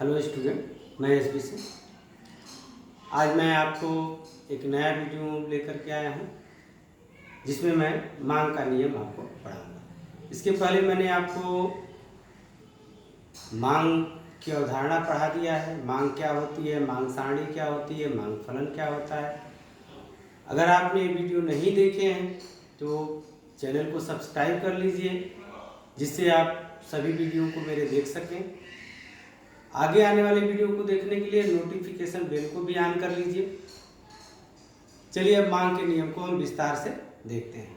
Hello student, मैं SB से। आज मैं आपको एक नया वीडियो लेकर के आया हूँ जिसमें मैं मांग का नियम आपको पढ़ाऊँगा। इसके पहले मैंने आपको मांग की अवधारणा पढ़ा दिया है। मांग क्या होती है, मांग सारणी क्या होती है, मांग फलन क्या होता है। अगर आपने ये वीडियो नहीं देखे हैं तो चैनल को सब्सक्राइब कर लीजिए जिससे आप सभी वीडियो को मेरे देख सकें। आगे आने वाले वीडियो को देखने के लिए नोटिफिकेशन बेल को भी ऑन कर लीजिए। चलिए अब मांग के नियम को हम विस्तार से देखते हैं।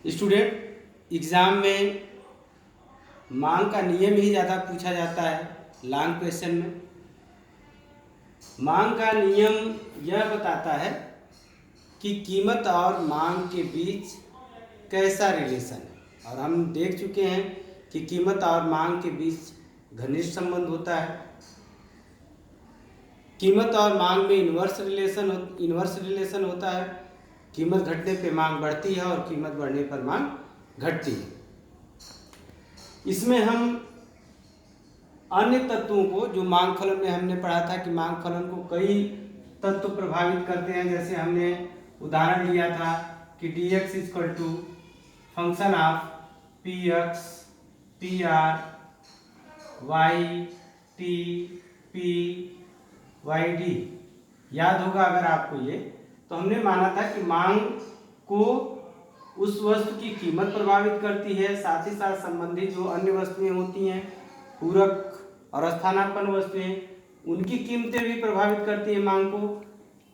स्टूडेंट, एग्जाम में मांग का नियम ही ज़्यादा पूछा जाता है लॉन्ग क्वेश्चन में। मांग का नियम यह बताता है कि कीमत और मांग के बीच कैसा रिलेशन है, और हम देख चुके हैं कि कीमत और मांग के बीच घनिष्ठ संबंध होता है। कीमत और मांग में इन्वर्स रिलेशन होता है। कीमत घटने पे मांग बढ़ती है और कीमत बढ़ने पर मांग घटती है। इसमें हम अन्य तत्वों को, जो मांग फलन में हमने पढ़ा था कि मांग फलन को कई तत्व प्रभावित करते हैं। जैसे हमने उदाहरण लिया था कि dx equal to function of px pr y t p y d। याद होगा अगर आपको ये, तो हमने माना था कि मांग को उस वस्तु की कीमत प्रभावित करती है, साथ ही साथ संबंधित जो अन्य वस्तुएं होती हैं, पूरक और स्थानापन्न वस्तुएं, उनकी कीमतें भी प्रभावित करती है मांग को।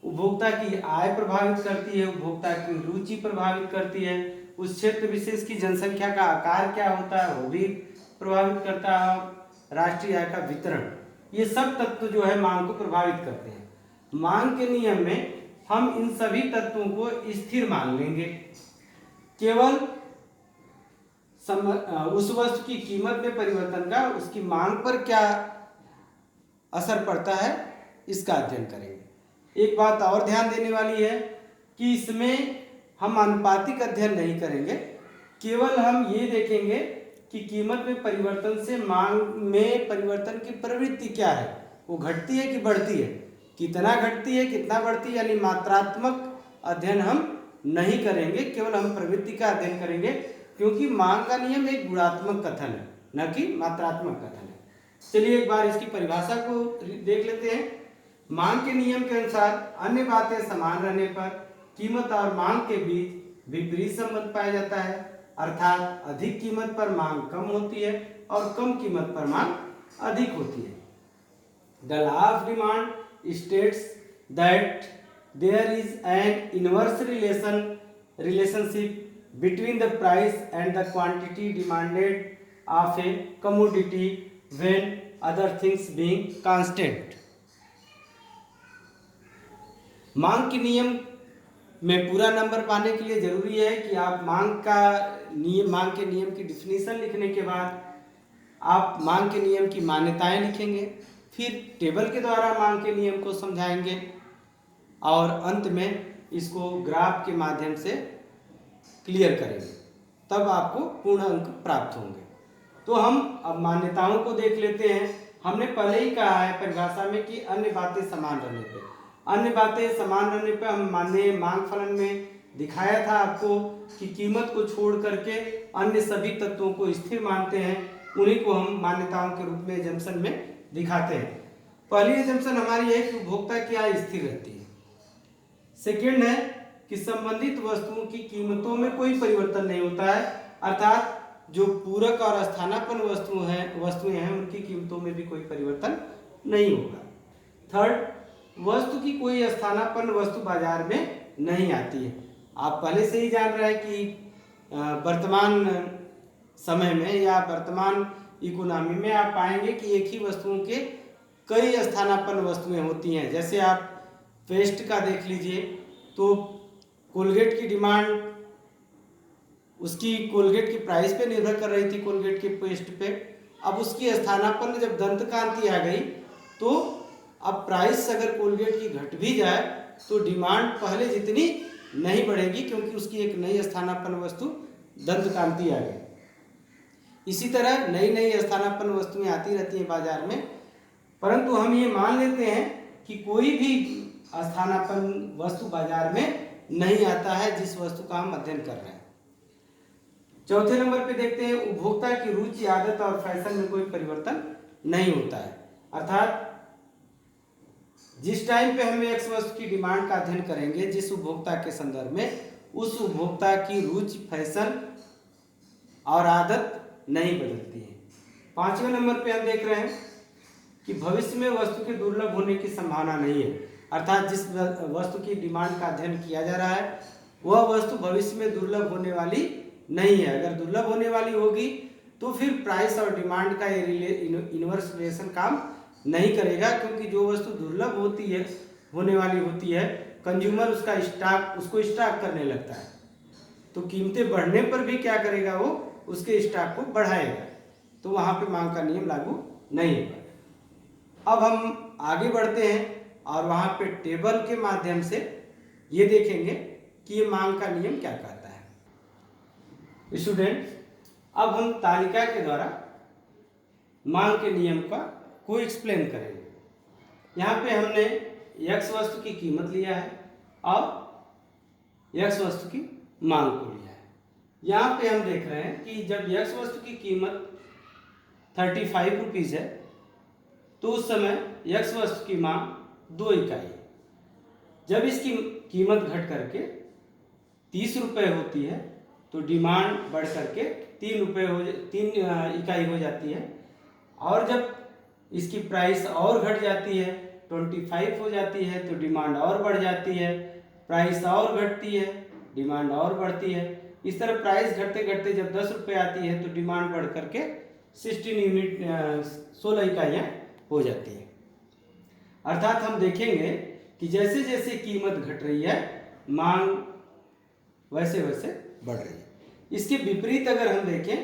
उपभोक्ता की आय प्रभावित करती है, उपभोक्ता की रुचि प्रभावित करती है, उस क्षेत्र विशेष की जनसंख्या का आकार क्या होता है वो भी प्रभावित करता है, राष्ट्रीय आय का वितरण, ये सब तत्व जो है मांग को प्रभावित करते हैं। मांग के नियम में हम इन सभी तत्वों को स्थिर मान लेंगे। केवल उस वस्तु की कीमत में परिवर्तन का उसकी मांग पर क्या असर पड़ता है इसका अध्ययन करेंगे। एक बात और ध्यान देने वाली है कि इसमें हम आनुपातिक अध्ययन नहीं करेंगे, केवल हम ये देखेंगे कि कीमत में परिवर्तन से मांग में परिवर्तन की प्रवृत्ति क्या है, वो घटती है कि बढ़ती है, कितना घटती है कितना बढ़ती है, यानी मात्रात्मक अध्ययन हम नहीं करेंगे, केवल हम प्रवृत्ति का अध्ययन करेंगे, क्योंकि मांग का नियम एक गुणात्मक कथन है न कि मात्रात्मक कथन है। चलिए एक बार इसकी परिभाषा को देख लेते हैं। मांग के नियम के अनुसार अन्य बातें समान रहने पर कीमत और मांग के बीच विपरीत संबंध पाया जाता है, अर्थात अधिक कीमत पर मांग कम होती है और कम कीमत पर मांग अधिक होती है। The law of demand states that there is an inverse relationship between the price and the quantity demanded of a commodity when other things being constant। मांग के नियम में पूरा नंबर पाने के लिए जरूरी है कि आप मांग के नियम की डिफिनीशन लिखने के बाद आप मांग के नियम की मान्यताएं लिखेंगे, फिर टेबल के द्वारा मांग के नियम को समझाएंगे और अंत में इसको ग्राफ के माध्यम से क्लियर करेंगे, तब आपको पूर्ण अंक प्राप्त होंगे। तो हम अब मान्यताओं को देख लेते हैं। हमने पहले ही कहा है परिभाषा में कि अन्य बातें समान रहने पे, अन्य बातें समान रहने पे हम मांग फलन में दिखाया था आपको कि कीमत को छोड़ करके अन्य सभी तत्वों को स्थिर मानते हैं, उन्हीं को हम मान्यताओं के रूप में एजम्पशन में दिखाते हैं। पहली एजम्पशन हमारी है कि उपभोक्ता की आय स्थिर रहती है। सेकेंड है कि संबंधित वस्तुओं की कीमतों में कोई परिवर्तन नहीं होता है, अर्थात जो पूरक और स्थानापन्न वस्तुएं हैं उनकी कीमतों में भी कोई परिवर्तन नहीं होगा। थर्ड, वस्तु की कोई स्थानापन्न वस्तु बाजार में नहीं आती है। आप पहले से ही जान रहे हैं कि वर्तमान समय में या वर्तमान इकोनॉमी में आप पाएंगे कि एक ही वस्तुओं के कई स्थानापन्न वस्तुएं होती हैं। जैसे आप पेस्ट का देख लीजिए, तो कोलगेट की डिमांड उसकी कोलगेट की प्राइस पे निर्भर कर रही थी, कोलगेट के पेस्ट पे। अब उसकी स्थानापन्न जब दंतकांति आ गई तो अब प्राइस अगर कोलगेट की घट भी जाए तो डिमांड पहले जितनी नहीं बढ़ेगी, क्योंकि उसकी एक नई स्थानापन्न वस्तु दंतकांति आ गई। इसी तरह नई नई स्थानापन्न वस्तुएं आती रहती हैं बाजार में, परंतु हम ये मान लेते हैं कि कोई भी स्थानापन्न वस्तु बाजार में नहीं आता है जिस वस्तु का हम अध्ययन कर रहे हैं। चौथे नंबर पे देखते हैं उपभोक्ता की रुचि, आदत और फैशन में कोई परिवर्तन नहीं होता है। अर्थात जिस टाइम पे हम एक वस्तु की डिमांड का अध्ययन करेंगे, जिस उपभोक्ता के संदर्भ में, उस उपभोक्ता की रुचि, फैशन और आदत नहीं बदलती है। पांचवें नंबर पे हम देख रहे हैं कि भविष्य में वस्तु के दुर्लभ होने की संभावना नहीं है। अर्थात जिस वस्तु की डिमांड का अध्ययन किया जा रहा है वह वस्तु भविष्य में दुर्लभ होने वाली नहीं है। अगर दुर्लभ होने वाली होगी तो फिर प्राइस और डिमांड का ये इनवर्स रिलेशन काम नहीं करेगा, क्योंकि जो वस्तु दुर्लभ होती है, होने वाली होती है, कंज्यूमर उसको स्टॉक करने लगता है, तो कीमतें बढ़ने पर भी क्या करेगा, वो उसके स्टॉक को बढ़ाएगा, तो वहाँ पे मांग का नियम लागू नहीं होगा। अब हम आगे बढ़ते हैं और वहाँ पे टेबल के माध्यम से ये देखेंगे कि ये मांग का नियम क्या कहता है। स्टूडेंट्स, अब हम तालिका के द्वारा मांग के नियम को एक्सप्लेन करेंगे। यहाँ पे हमने x वस्तु की कीमत लिया है और x वस्तु की मांग को लिया है। यहाँ पे हम देख रहे हैं कि जब x वस्तु की कीमत 35 रुपीज़ है तो उस समय x वस्तु की मांग 2 इकाई है। जब इसकी कीमत घट करके 30 रुपये होती है तो डिमांड बढ़ करके 3 इकाई हो जाती है, और जब इसकी प्राइस और घट जाती है 25 हो जाती है तो डिमांड और बढ़ जाती है, प्राइस और घटती है, डिमांड और बढ़ती है। इस तरह प्राइस घटते घटते जब 10 रुपये आती है तो डिमांड बढ़ करके 16 इकाइयाँ हो जाती है। अर्थात हम देखेंगे कि जैसे जैसे कीमत घट रही है मांग वैसे वैसे बढ़ रही है। इसके विपरीत अगर हम देखें,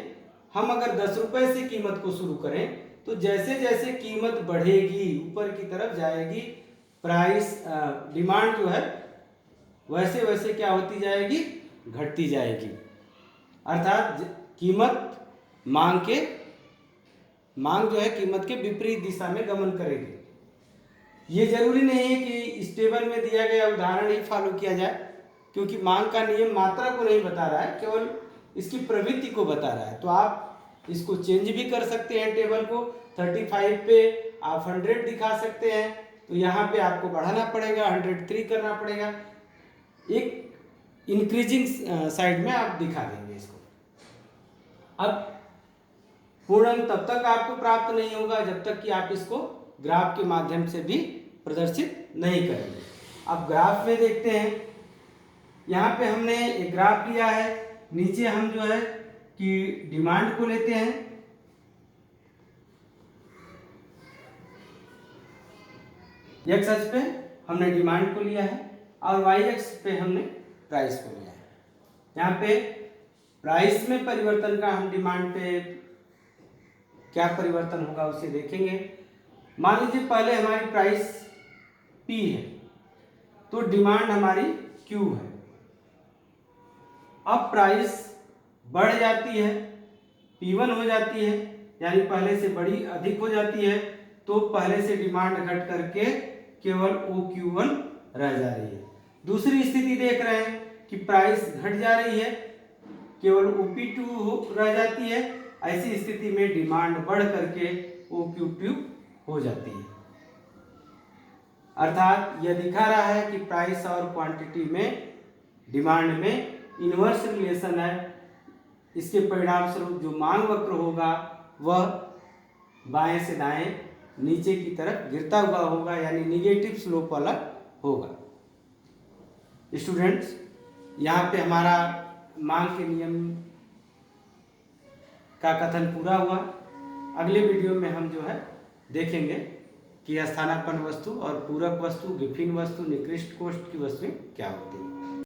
हम अगर 10 रुपये से कीमत को शुरू करें तो जैसे जैसे कीमत बढ़ेगी, ऊपर की तरफ जाएगी, प्राइस डिमांड जो है वैसे वैसे क्या होती जाएगी, घटती जाएगी। अर्थात मांग जो है कीमत के विपरीत दिशा में गमन करेगी। ये जरूरी नहीं है कि इस टेबल में दिया गया उदाहरण ही फॉलो किया जाए, क्योंकि मांग का नियम मात्रा को नहीं बता रहा है, केवल इसकी प्रवृत्ति को बता रहा है। तो आप इसको चेंज भी कर सकते हैं। टेबल को 35 पे आप 100 दिखा सकते हैं, तो यहाँ पे आपको बढ़ाना पड़ेगा, 103 करना पड़ेगा, एक इंक्रीजिंग साइड में आप दिखा देंगे इसको। अब पूर्ण तब तक आपको प्राप्त नहीं होगा जब तक कि आप इसको ग्राफ के माध्यम से भी प्रदर्शित नहीं करेंगे। अब ग्राफ में देखते हैं, यहाँ पे हमने एक ग्राफ लिया है, नीचे हम जो है कि डिमांड को लेते हैं, x अक्ष पे हमने डिमांड को लिया है और y अक्ष पे हमने प्राइस को लिया है। यहाँ पे प्राइस में परिवर्तन का हम डिमांड पे क्या परिवर्तन होगा उसे देखेंगे। मान लीजिए पहले हमारी प्राइस P है तो डिमांड हमारी Q है। अब प्राइस बढ़ जाती है, P1 हो जाती है, यानी पहले से बड़ी अधिक हो जाती है, तो पहले से डिमांड घट करके केवल OQ1 रह जा रही है। दूसरी स्थिति देख रहे हैं कि प्राइस घट जा रही है, केवल OP2 रह जाती है। ऐसी स्थिति में डिमांड बढ़ करके OQ2 हो जाती है। अर्थात यह दिखा रहा है कि प्राइस और क्वांटिटी में, डिमांड में इनवर्स रिलेशन है। इसके परिणाम स्वरूप जो मांग वक्र होगा वह बाएं से दाएं नीचे की तरफ गिरता हुआ होगा, यानी निगेटिव स्लोप वाला होगा। स्टूडेंट्स, यहाँ पे हमारा मांग के नियम का कथन पूरा हुआ। अगले वीडियो में हम जो है देखेंगे कि स्थानापन्न वस्तु और पूरक वस्तु, विभिन्न वस्तु, निकृष्ट कोष्ठ की वस्तुएं क्या होती हैं।